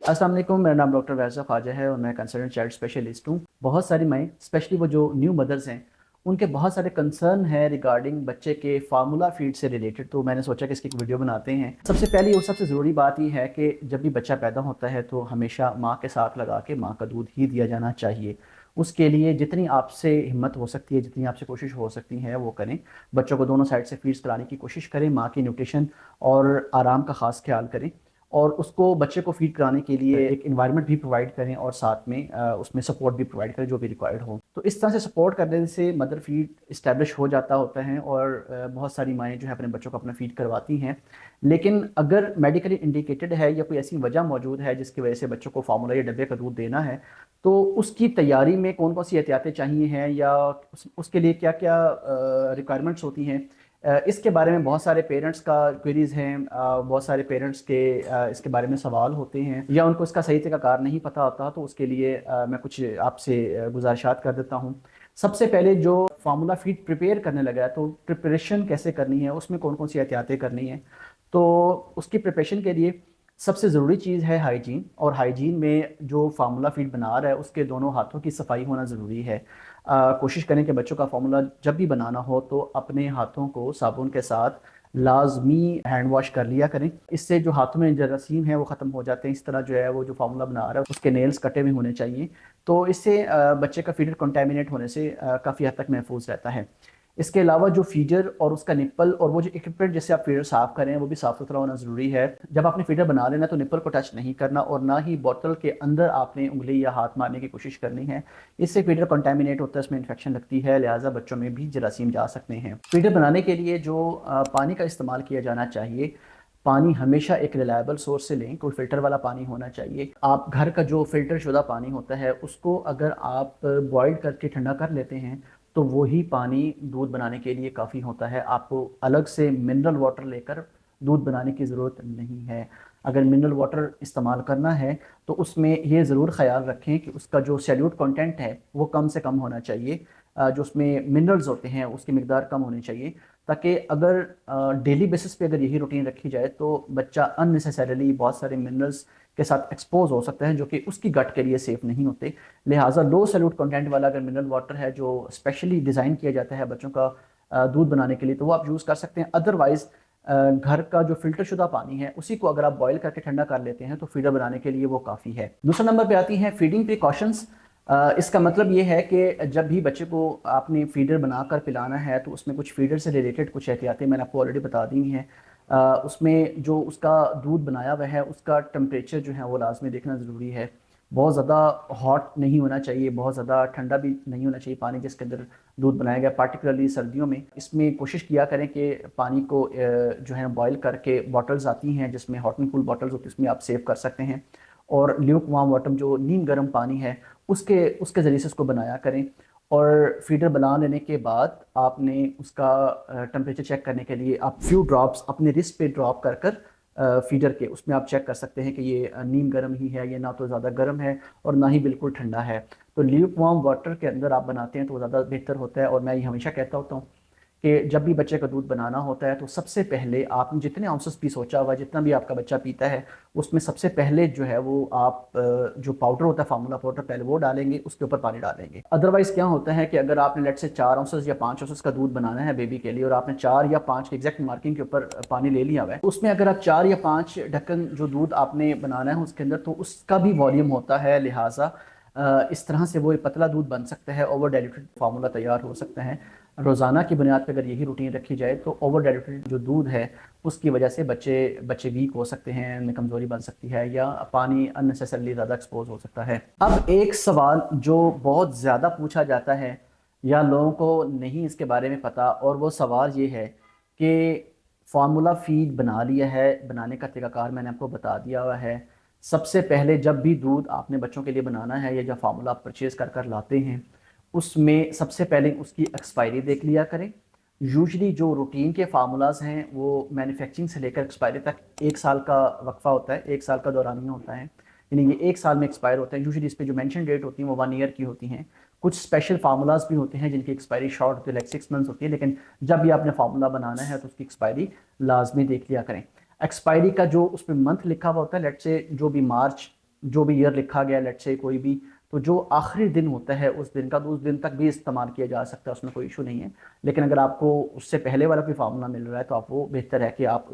अस्सलाम वालेकुम, मेरा नाम डॉक्टर वैसा ख्वाजा है और मैं कंसल्टेंट चाइल्ड स्पेशलिस्ट हूँ। बहुत सारी माएँ, स्पेशली वो जो न्यू मदर्स हैं, उनके बहुत सारे कंसर्न है रिगार्डिंग बच्चे के फार्मूला फीड से रिलेटेड। तो मैंने सोचा कि इसकी एक वीडियो बनाते हैं। सबसे पहली और सबसे ज़रूरी बात ये है कि जब भी बच्चा पैदा होता है तो हमेशा माँ के साथ लगा के माँ का दूध ही दिया जाना चाहिए। उसके लिए जितनी आपसे हिम्मत हो सकती है, जितनी आपसे कोशिश हो सकती है वो करें। बच्चों को दोनों साइड से फीड्स कराने की कोशिश करें, माँ की न्यूट्रिशन और आराम का ख़ास ख्याल करें। और उसको बच्चे को फीड कराने के लिए एक इन्वायरमेंट भी प्रोवाइड करें और साथ में उसमें सपोर्ट भी प्रोवाइड करें जो भी रिक्वायर्ड हो। तो इस तरह से सपोर्ट करने से मदर फीड इस्टेब्लिश हो जाता होता है और बहुत सारी माएँ जो है अपने बच्चों को अपना फीड करवाती हैं। लेकिन अगर मेडिकली इंडिकेटेड है या कोई ऐसी वजह मौजूद है जिसकी वजह से बच्चों को फार्मूला या डब्बे का दूध देना है, तो उसकी तैयारी में कौन कौन सी एहतियातें चाहिए हैं या उसके लिए क्या क्या रिक्वायरमेंट्स होती हैं, इसके बारे में बहुत सारे पेरेंट्स का क्वेरीज़ हैं। बहुत सारे पेरेंट्स के इसके बारे में सवाल होते हैं या उनको इसका सही तरीक़ाकार नहीं पता होता। तो उसके लिए मैं कुछ आपसे गुजारिशात कर देता हूँ। सबसे पहले जो फार्मूला फीड प्रिपेयर करने लगा है तो प्रिपरेशन कैसे करनी है, उसमें कौन कौन सी एहतियातें करनी है। तो उसकी प्रिपरेशन के लिए सबसे ज़रूरी चीज़ है हाइजीन। और हाइजीन में जो फार्मूला फीड बना रहा है उसके दोनों हाथों की सफाई होना ज़रूरी है। कोशिश करें कि बच्चों का फार्मूला जब भी बनाना हो तो अपने हाथों को साबुन के साथ लाजमी हैंड वॉश कर लिया करें। इससे जो हाथों में जरासीम है वो ख़त्म हो जाते हैं। इस तरह जो है वो जो फार्मूला बना रहा है उसके नेल्स कटे हुए होने चाहिए। तो इससे बच्चे का फीडर कंटेमिनेट होने से काफ़ी हद तक महफूज रहता है। इसके अलावा जो फीडर और उसका निप्पल और वो जो इक्विपमेंट जिससे आप फीडर साफ़ करें वो भी साफ़ सुथरा होना ज़रूरी है। जब आपने फीडर बना लेना तो निप्पल को टच नहीं करना और ना ही बोतल के अंदर आपने उंगली या हाथ मारने की कोशिश करनी है। इससे फीडर कंटेमिनेट होता है, इसमें इन्फेक्शन लगती है, लिहाजा बच्चों में भी जरासीम जा सकते हैं। फीडर बनाने के लिए जो पानी का इस्तेमाल किया जाना चाहिए, पानी हमेशा एक रिलायबल सोर्स से लें। कोई फ़िल्टर वाला पानी होना चाहिए। आप घर का जो फ़िल्टर शुदा पानी होता है उसको अगर आप बॉयल करके ठंडा कर लेते हैं तो वही पानी दूध बनाने के लिए काफ़ी होता है। आपको अलग से मिनरल वाटर लेकर दूध बनाने की ज़रूरत नहीं है। अगर मिनरल वाटर इस्तेमाल करना है तो उसमें ये ज़रूर ख़याल रखें कि उसका जो सैल्यूट कंटेंट है वो कम से कम होना चाहिए। जो उसमें मिनरल्स होते हैं उसकी मिकदार कम होनी चाहिए, ताकि अगर डेली बेसिस पे अगर यही रूटीन रखी जाए तो बच्चा अननेसेसरीली बहुत सारे मिनरल्स के साथ एक्सपोज हो सकता है जो कि उसकी गट के लिए सेफ़ नहीं होते। लिहाजा लो सैल्यूट कंटेंट वाला अगर मिनरल वाटर है जो स्पेशली डिज़ाइन किया जाता है बच्चों का दूध बनाने के लिए तो वो आप यूज़ कर सकते हैं। अदरवाइज़ घर का जो फ़िल्टर शुदा पानी है उसी को अगर आप बॉयल करके ठंडा कर लेते हैं तो फीडर बनाने के लिए वो काफ़ी है। दूसरा नंबर पे आती हैं फीडिंग प्रिकॉशंस। इसका मतलब ये है कि जब भी बच्चे को आपने फीडर बनाकर पिलाना है तो उसमें कुछ फीडर से रिलेटेड कुछ एहतियातें मैंने आपको ऑलरेडी बता दी हैं। उसमें जो उसका दूध बनाया हुआ है उसका टेम्परेचर जो है वो लाजमी देखना ज़रूरी है। बहुत ज़्यादा हॉट नहीं होना चाहिए, बहुत ज़्यादा ठंडा भी नहीं होना चाहिए पानी जिसके अंदर दूध बनाया गया, पार्टिकुलरली सर्दियों में। इसमें कोशिश किया करें कि पानी को जो है बॉयल करके बॉटल्स आती हैं जिसमें हॉट एंड कूल बॉटल्स होती हैं उसमें आप सेव कर सकते हैं। और ल्यूक वार्म वाटर जो नीम गर्म पानी है उसके उसके ज़रिए से उसको बनाया करें। और फीडर बना लेने के बाद आपने उसका टेम्परेचर चेक करने के लिए आप फ्यू ड्रॉप्स अपने रिस्ट पे ड्रॉप कर कर फीडर के उसमें आप चेक कर सकते हैं कि ये नीम गर्म ही है, ये ना तो ज़्यादा गर्म है और ना ही बिल्कुल ठंडा है। तो ल्यूक वार्म वाटर के अंदर आप बनाते हैं तो वो ज़्यादा बेहतर होता है। और मैं ये हमेशा कहता होता हूँ कि जब भी बच्चे का दूध बनाना होता है तो सबसे पहले आपने जितने आउंसेस भी सोचा हुआ, जितना भी आपका बच्चा पीता है उसमें सबसे पहले जो है वो आप जो पाउडर होता है फार्मूला पाउडर पहले वो डालेंगे, उसके ऊपर पानी डालेंगे। अदरवाइज़ क्या होता है कि अगर आपने लेट से 4 आउंसेस या 5 आउंसेस का दूध बनाना है बेबी के लिए और आपने 4 या 5 की एग्जैक्ट मार्किंग के ऊपर पानी ले लिया हुआ है, उसमें अगर आप 4 या 5 ढक्कन जो दूध आपने बनाना है उसके अंदर तो उसका भी वॉल्यूम होता है। लिहाजा इस तरह से वो एक पतला दूध बन सकता है, ओवर डाइल्यूटेड फार्मूला तैयार हो सकता है। रोज़ाना की बुनियाद पर अगर यही रूटीन रखी जाए तो ओवर डाइल्यूटेड जो दूध है उसकी वजह से बच्चे बच्चे वीक हो सकते हैं, उनमें कमज़ोरी बन सकती है या पानी अननेसेसरली ज़्यादा एक्सपोज हो सकता है। अब एक सवाल जो बहुत ज़्यादा पूछा जाता है या लोगों को नहीं इसके बारे में पता, और वो सवाल ये है कि फार्मूला फीड बना लिया है, बनाने का तरीक़ाकार मैंने आपको बता दिया हुआ है। सबसे पहले जब भी दूध आपने बच्चों के लिए बनाना है या जब फार्मूला आप परचेज़ कर कर लाते हैं उसमें सबसे पहले उसकी एक्सपायरी देख लिया करें। यूजुअली जो रूटीन के फार्मूलाज हैं वो मैन्युफैक्चरिंग से लेकर एक्सपायरी तक 1 साल का वक्फा होता है, 1 साल का दौरानिया होता है, यानी ये 1 साल में एक्सपायर होते हैं। यूजुअली इस पे जो मेंशन डेट होती है वो 1 ईयर की होती हैं। कुछ स्पेशल फार्मूलाज भी होते हैं जिनकी एक्सपायरी शॉर्ट होती है, लाइक 6 मंथ्स होती है, लेकिन जब भी आपने फार्मूला बनाना है तो उसकी एक्सपायरी लाजमी देख लिया करें। एक्सपायरी का जो उसमें मंथ लिखा हुआ होता है, लेट से जो भी मार्च जो भी ईयर लिखा गया लेट्स से कोई भी, तो जो आखिरी दिन होता है उस दिन का, तो उस दिन तक भी इस्तेमाल किया जा सकता है, उसमें कोई इशू नहीं है। लेकिन अगर आपको उससे पहले वाला कोई फार्मूला मिल रहा है तो आप वो बेहतर है कि आप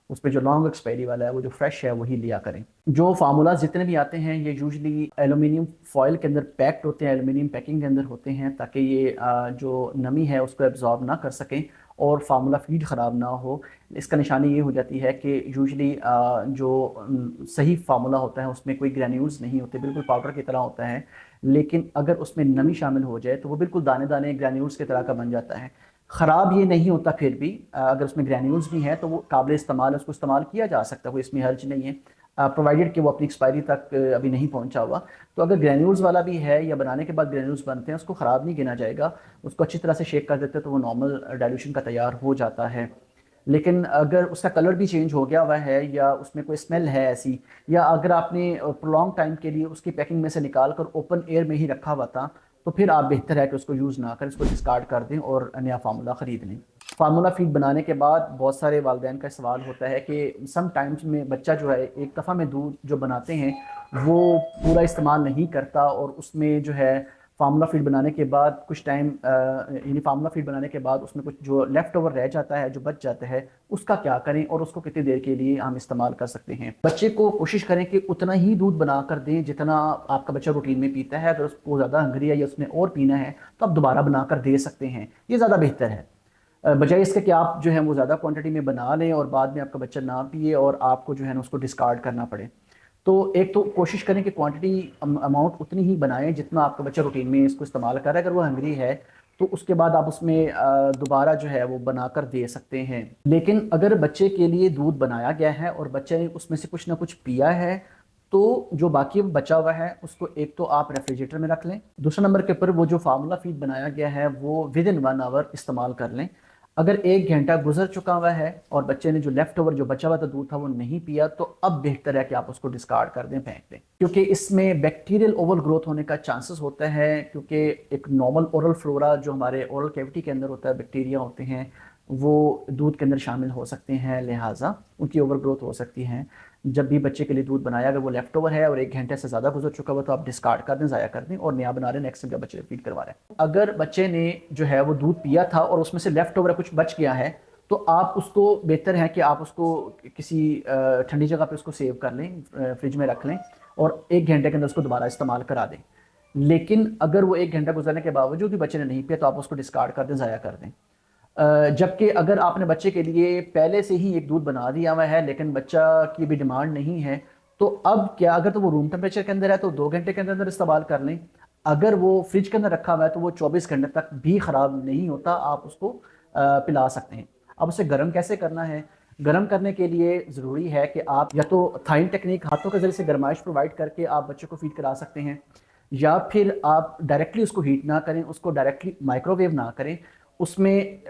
उसमें जो लॉन्ग एक्सपायरी वाला है वो जो फ्रेश है वही लिया करें। जो फार्मूलाज जितने भी आते हैं ये यूजुअली एलुमिनियम फॉयल के अंदर पैक्ड होते हैं, एलुमिनियम पैकिंग के अंदर होते हैं, ताकि ये जो नमी है उसको एब्जॉर्ब ना कर सकें और फार्मूला फीड ख़राब ना हो। इसका निशानी ये हो जाती है कि यूजुअली जो सही फार्मूला होता है उसमें कोई ग्रैन्यूल्स नहीं होते, बिल्कुल पाउडर की तरह होता है। लेकिन अगर उसमें नमी शामिल हो जाए तो वो बिल्कुल दाने दाने ग्रैन्यूल्स की तरह का बन जाता है। ख़राब ये नहीं होता, फिर भी अगर उसमें ग्रैन्यूल्स भी हैं तो वो काबिल इस्तेमाल है, उसको इस्तेमाल किया जा सकता है, कोई इसमें हर्ज नहीं है, प्रोवाइडेड कि वो अपनी एक्सपायरी तक अभी नहीं पहुंचा हुआ। तो अगर ग्रैन्यूल्स वाला भी है या बनाने के बाद ग्रैन्यूल्स बनते हैं, उसको ख़राब नहीं गिना जाएगा, उसको अच्छी तरह से शेक कर देते हैं तो वो नॉर्मल डाइल्यूशन का तैयार हो जाता है। लेकिन अगर उसका कलर भी चेंज हो गया हुआ है या उसमें कोई स्मेल है ऐसी, या अगर आपने प्रोलॉन्ग टाइम के लिए उसकी पैकिंग में से निकाल कर ओपन एयर में ही रखा हुआ था, तो फिर आप बेहतर है कि उसको यूज़ ना करें, उसको डिस्कार्ड कर दें और नया फार्मूला ख़रीद लें। फार्मूला फीड बनाने के बाद बहुत सारे वालिदैन का सवाल होता है कि सम टाइम्स में बच्चा जो है एक दफ़ा में दूध जो बनाते हैं वो पूरा इस्तेमाल नहीं करता, और उसमें जो है फार्मूला फीड बनाने के बाद कुछ टाइम यानी फार्मूला फीड बनाने के बाद उसमें कुछ जो लेफ़्ट ओवर रह जाता है, जो बच जाता है, उसका क्या करें और उसको कितनी देर के लिए हम इस्तेमाल कर सकते हैं। बच्चे को कोशिश करें कि उतना ही दूध बना कर दें जितना आपका बच्चा रूटीन में पीता है। अगर उसको ज़्यादा हंगरी है या उसने और पीना है तो आप दोबारा बना कर दे सकते हैं, ये ज़्यादा बेहतर है, बजाय इसके कि आप जो है वो ज़्यादा क्वांटिटी में बना लें और बाद में आपका बच्चा ना पिए और आपको जो है ना उसको डिस्कार्ड करना पड़े। तो एक तो कोशिश करें कि क्वांटिटी अमाउंट उतनी ही बनाएं जितना आपका बच्चा रूटीन में इसको इस्तेमाल कर रहा है। अगर वो हंगरी है तो उसके बाद आप उसमें दोबारा जो है वो बनाकर दे सकते हैं। लेकिन अगर बच्चे के लिए दूध बनाया गया है और बच्चे ने उसमें से कुछ ना कुछ पिया है, तो जो बाकी बचा हुआ है उसको एक तो आप रेफ्रिजरेटर में रख लें, दूसरा नंबर के ऊपर वो जो फार्मूला फीड बनाया गया है वो विद इन 1 आवर इस्तेमाल कर लें। अगर 1 घंटा गुजर चुका हुआ है और बच्चे ने जो लेफ्ट ओवर जो बचा हुआ था दूध था वो नहीं पिया, तो अब बेहतर है कि आप उसको डिस्कार्ड कर दें, फेंक दें, क्योंकि इसमें बैक्टीरियल ओवर ग्रोथ होने का चांसेस होता है। क्योंकि एक नॉर्मल ओरल फ्लोरा जो हमारे ओरल कैविटी के अंदर होता है, बैक्टीरिया होते हैं वो दूध के अंदर शामिल हो सकते हैं, लिहाजा उनकी ओवर ग्रोथ हो सकती है। जब भी बच्चे के लिए दूध बनाया अगर वो लेफ्ट ओवर है और 1 घंटे से ज़्यादा गुजर चुका हुआ तो आप डिस्कार्ड कर दें, ज़ाया कर दें और नया बना लें नेक्स्ट टाइम जब बच्चे फीड करवा रहे हैं। अगर बच्चे ने जो है वो दूध पिया था और उसमें से लेफ्ट ओवर कुछ बच गया है, तो आप उसको बेहतर है कि आप उसको किसी ठंडी जगह पे उसको सेव कर लें, फ्रिज में रख लें और 1 घंटे के अंदर उसको दोबारा इस्तेमाल करा दें। लेकिन अगर वो 1 घंटा गुजरने के बावजूद भी बच्चे ने नहीं पिया तो आप उसको डिस्कार्ड कर दें, ज़ाया कर दें। जबकि अगर आपने बच्चे के लिए पहले से ही एक दूध बना दिया हुआ है लेकिन बच्चा की भी डिमांड नहीं है, तो अब क्या, अगर तो वो रूम टेम्परेचर के अंदर है तो 2 घंटे के अंदर अंदर इस्तेमाल कर लें। अगर वो फ्रिज के अंदर रखा हुआ है तो वो 24 घंटे तक भी ख़राब नहीं होता, आप उसको पिला सकते हैं। अब उसे गर्म कैसे करना है? गर्म करने के लिए ज़रूरी है कि आप या तो थाइन टेक्निक, हाथों के ज़रिए से गर्माइश प्रोवाइड करके आप बच्चे को फीड करा सकते हैं, या फिर आप डायरेक्टली उसको हीट ना करें, उसको डायरेक्टली माइक्रोवेव ना करें। उसमें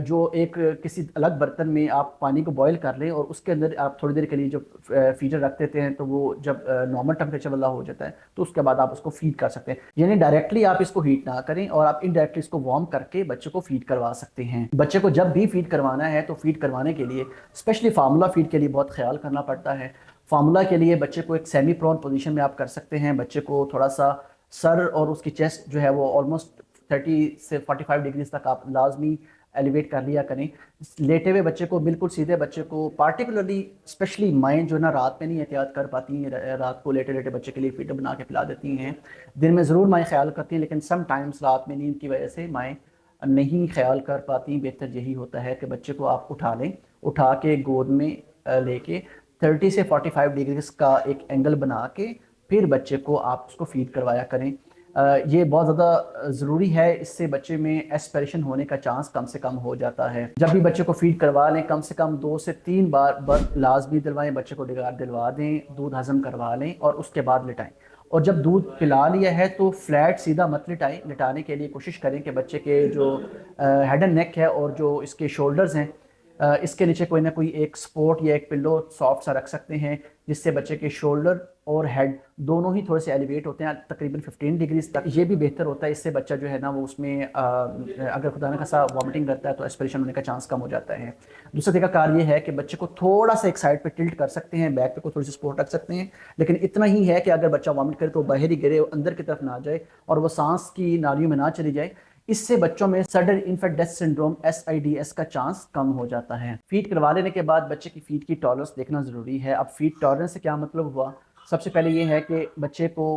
जो एक किसी अलग बर्तन में आप पानी को बॉईल कर लें और उसके अंदर आप थोड़ी देर के लिए जो फीडर रख देते हैं, तो वो जब नॉर्मल टेम्परेचर वाला हो जाता है तो उसके बाद आप उसको फीड कर सकते हैं। यानी डायरेक्टली आप इसको हीट ना करें और आप इनडायरेक्टली इसको वार्म करके बच्चे को फीड करवा सकते हैं। बच्चे को जब भी फीड करवाना है तो फीड करवाने के लिए स्पेशली फार्मूला फीड के लिए बहुत ख्याल करना पड़ता है। फार्मूला के लिए बच्चे को एक सेमी प्रोन पोजीशन में आप कर सकते हैं। बच्चे को थोड़ा सा सर और उसकी चेस्ट जो है वो ऑलमोस्ट 30 से 45 डिग्रीज तक आप लाजमी एलिवेट कर लिया करें। लेटे हुए बच्चे को, बिल्कुल सीधे बच्चे को, पार्टिकुलरली स्पेशली माएँ जो ना रात में नहीं एहतियात कर पाती हैं, रात को लेटे लेटे बच्चे के लिए फीडर बना के पिला देती हैं। दिन में ज़रूर माएँ ख्याल करती हैं लेकिन सम टाइम्स रात में नींद की वजह से माएँ नहीं ख्याल कर पाती। बेहतर यही होता है कि बच्चे को आप उठा लें, उठा के गोद में लेके 30 से 45 डिग्रीज का एक एंगल बना के फिर बच्चे को आप उसको फीड करवाया करें। ये बहुत ज़्यादा ज़रूरी है, इससे बच्चे में एस्पिरेशन होने का चांस कम से कम हो जाता है। जब भी बच्चे को फीड करवा लें कम से कम 2 से 3 बार लाजमी दिलवाएं, बच्चे को डिगार दिलवा दें, दूध हज़म करवा लें और उसके बाद लिटाएं। और जब दूध पिला लिया है तो फ्लैट सीधा मत लिटाएं। लिटाने के लिए कोशिश करें कि बच्चे के जो हेड एंड नेक है और जो इसके शोल्डर्स हैं, इसके नीचे कोई ना कोई एक सपोर्ट या एक पिल्लो सॉफ्ट सा रख सकते हैं, जिससे बच्चे के शोल्डर और हेड दोनों ही थोड़े से एलिवेट होते हैं तकरीबन 15 डिग्रीज तक। ये भी बेहतर होता है, इससे बच्चा जो है ना वो उसमें अगर खुदा न खासा वॉमिटिंग करता है तो एस्पिरेशन होने का चांस कम हो जाता है। दूसरा तरीका कार ये है कि बच्चे को थोड़ा सा एक साइड पे टिल्ट कर सकते हैं, बैक पे को थोड़ी सी सपोर्ट रख सकते हैं, लेकिन इतना ही है कि अगर बच्चा वॉमिट करे तो बाहर ही गिरे, अंदर की तरफ ना जाए और वो सांस की नालियों में ना चली जाए। इससे बच्चों में sudden infant death syndrome SIDS का चांस कम हो जाता है। फीड करवा लेने के बाद बच्चे की फीड की टॉलरेंस देखना ज़रूरी है। अब फीड टॉलरेंस से क्या मतलब हुआ, सबसे पहले ये है कि बच्चे को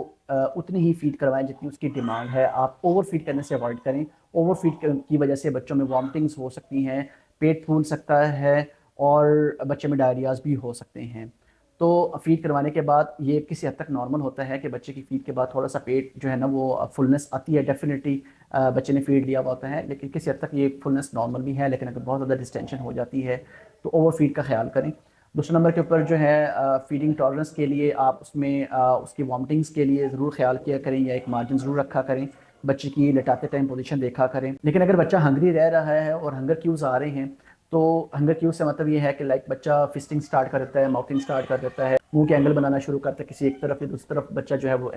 उतनी ही फीड करवाएं जितनी उसकी डिमांड है। आप ओवर फीड करने से अवॉइड करें। ओवर फीड की वजह से बच्चों में वॉमिटिंग्स हो सकती हैं, पेट फूल सकता है और बच्चे में डायरियाज भी हो सकते हैं। तो फीड करवाने के बाद ये किसी हद तक नॉर्मल होता है कि बच्चे की फीड के बाद थोड़ा सा पेट जो है ना वो फुलनेस आती है। डेफिनेटली बच्चे ने फीड लिया हुआ होता है, लेकिन किसी हद तक ये फुलनेस नॉर्मल भी है। लेकिन अगर बहुत ज़्यादा डिस्टेंशन हो जाती है तो ओवर फीड का ख्याल करें। दूसरे नंबर के ऊपर जो है फीडिंग टॉलरेंस के लिए आप उसमें उसकी वॉमिटिंग्स के लिए ज़रूर ख्याल किया करें या एक मार्जिन ज़रूर रखा करें। बच्चे की लेटाते टाइम पोजीशन देखा करें। लेकिन अगर बच्चा हंग्री रह रहा है और हंगर क्यूज़ आ रहे हैं तो हंगर क्यूज़ से मतलब ये है कि लाइक बच्चा फिस्टिंग स्टार्ट कर देता है, माउथिंग स्टार्ट कर देता है, मुंह के एंगल बनाना शुरू करता है किसी एक तरफ या दूसरी तरफ। बच्चा जो है वो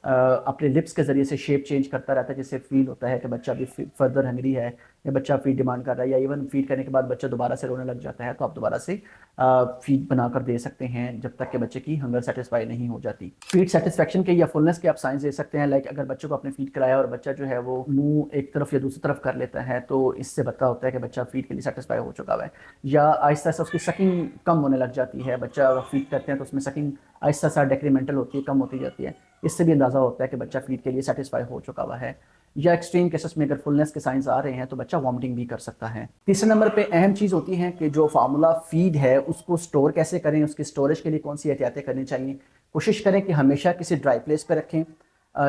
अपने लिप्स के ज़रिए से शेप चेंज करता रहता है, जिससे फील होता है कि बच्चा भी फर्दर हंगरी है या बच्चा फीड डिमांड कर रहा है। या इवन फीड करने के बाद बच्चा दोबारा से रोने लग जाता है तो आप दोबारा से फीड बनाकर दे सकते हैं जब तक कि बच्चे की हंगर सेटिस्फाई नहीं हो जाती। फीड सेटिस्फेक्शन के या फुलनेस के आप साइंस दे सकते हैं। लाइक अगर बच्चों को आपने फीड कराया और बच्चा जो है वो मुंह एक तरफ या दूसरी तरफ कर लेता है तो इससे पता होता है कि बच्चा फीड के लिए सेटिस्फाई हो चुका है। या आहिस्ता आहिस्ता उसकी सकिंग कम होने लग जाती है, बच्चा फीड करते हैं तो उसमें सकिंग आहिस्ता आहिस्ता डेक्रीमेंटल होती है, कम होती जाती है। इससे भी अंदाज़ा होता है कि बच्चा फीड के लिए सेटिस्फाई हो चुका हुआ है। या एक्सट्रीम केसेस में अगर फुलनेस के साइंस आ रहे हैं तो बच्चा वॉमिटिंग भी कर सकता है। तीसरे नंबर पे अहम चीज़ होती है कि जो फार्मूला फीड है उसको स्टोर कैसे करें, उसकी स्टोरेज के लिए कौन सी एहतियातें करनी चाहिए। कोशिश करें कि हमेशा किसी ड्राई प्लेस पे रखें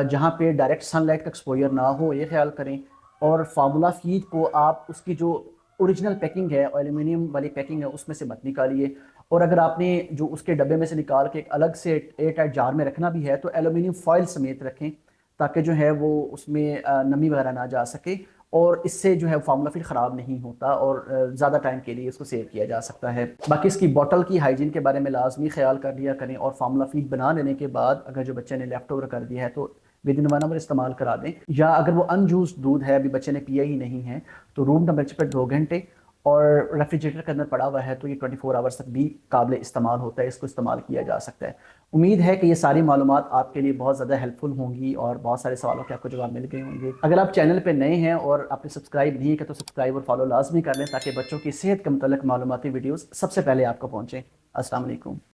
जहाँ पे डायरेक्ट सनलाइट का एक्सपोजर ना हो, ये ख्याल करें। और फार्मूला फीड को आप उसकी जो ओरिजिनल पैकिंग है, एल्यूमिनियम वाली पैकिंग है, उसमें से मत निकालिए। और अगर आपने जो उसके डब्बे में से निकाल के एक अलग से एयर टाइट जार में रखना भी है तो एल्यूमिनियम फॉइल समेत रखें, ताकि जो है वो उसमें नमी वगैरह ना जा सके और इससे जो है फार्मूला फीड ख़राब नहीं होता और ज़्यादा टाइम के लिए इसको सेव किया जा सकता है। बाकी इसकी बॉटल की हाइजीन के बारे में लाजमी ख्याल कर लिया करें। और फार्मूला फीड बना लेने के बाद अगर जो बच्चे ने लेफ्ट ओवर कर दिया है तो विद इन 1 आवर इस्तेमाल करा दें। या अगर वो अनजूस दूध है, अभी बच्चे ने पिया ही नहीं है, तो रूम टेम्परेचर पर 2 घंटे और रेफ्रिजरेटर के अंदर पड़ा हुआ है तो ये 24 आवर्स तक भी काबिल इस्तेमाल होता है, इसको इस्तेमाल किया जा सकता है। उम्मीद है कि ये सारी मालूमात आपके लिए बहुत ज़्यादा हेल्पफुल होंगी और बहुत सारे सवालों के आपको जवाब मिल गए होंगे। अगर आप चैनल पे नए हैं और आपने सब्सक्राइब नहीं किया तो सब्सक्राइब और फॉलो लाजमी कर लें ताकि बच्चों की सेहत के मुतल्लिक मालूमाती वीडियोज़ सबसे पहले आपको पहुँचें। अस्सलाम वालेकुम।